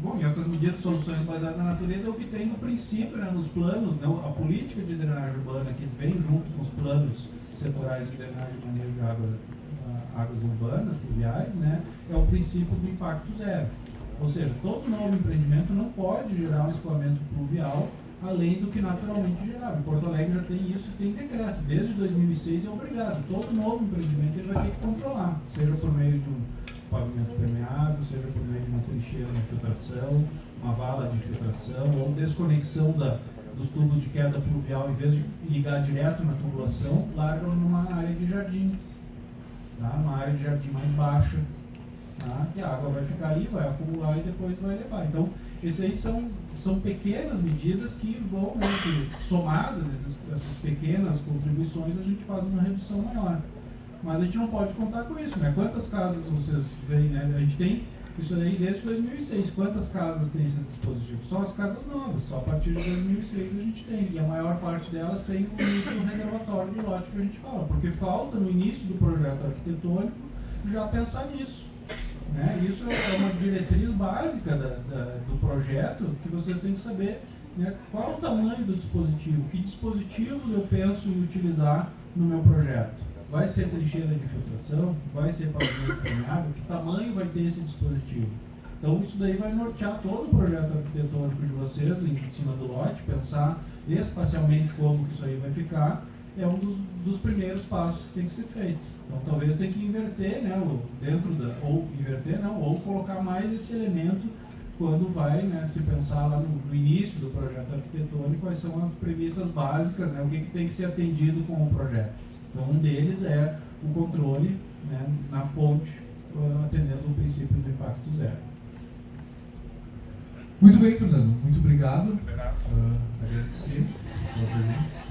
Bom, e essas medidas de soluções baseadas na natureza é o que tem no princípio, né, nos planos, né, a política de drenagem urbana que vem junto com os planos setoriais de drenagem e manejo de águas urbanas, pluviais, né, é o princípio do impacto zero. Ou seja, todo novo empreendimento não pode gerar um escoamento pluvial além do que naturalmente gerado. Em Porto Alegre já tem isso, tem decreto. Desde 2006 é obrigado. Todo novo empreendimento ele vai ter que controlar, seja por meio de um pavimento permeável, seja por meio de uma trincheira de infiltração, uma vala de infiltração, ou desconexão dos tubos de queda pluvial, em vez de ligar direto na tubulação, largam numa área de jardim, tá? Uma área de jardim mais baixa, tá? E a água vai ficar ali, vai acumular e depois vai levar. Então, essas aí são pequenas medidas que vão, né, que, somadas, essas pequenas contribuições, a gente faz uma redução maior. Mas a gente não pode contar com isso, né? Quantas casas vocês veem, né? A gente tem isso aí desde 2006. Quantas casas tem esses dispositivos? Só as casas novas, só a partir de 2006 a gente tem. E a maior parte delas tem o micro reservatório de lote que a gente fala, porque falta no início do projeto arquitetônico já pensar nisso. Né? Isso é uma diretriz básica do projeto, que vocês têm que saber, né, qual o tamanho do dispositivo, que dispositivos eu penso em utilizar no meu projeto. vai ser trincheira de filtração, vai ser pavimento permeável, que tamanho vai ter esse dispositivo. Então isso daí vai nortear todo o projeto arquitetônico de vocês em cima do lote, pensar espacialmente como que isso aí vai ficar, é um dos primeiros passos que tem que ser feito. Então talvez tenha que inverter, né, ou colocar mais esse elemento quando vai, né, se pensar lá no início do projeto arquitetônico, quais são as premissas básicas, né, o que tem que ser atendido com o projeto. Então um deles é o controle, né, na fonte, atendendo o princípio do impacto zero. Muito bem, Fernando. Muito obrigado. Agradecer a presença.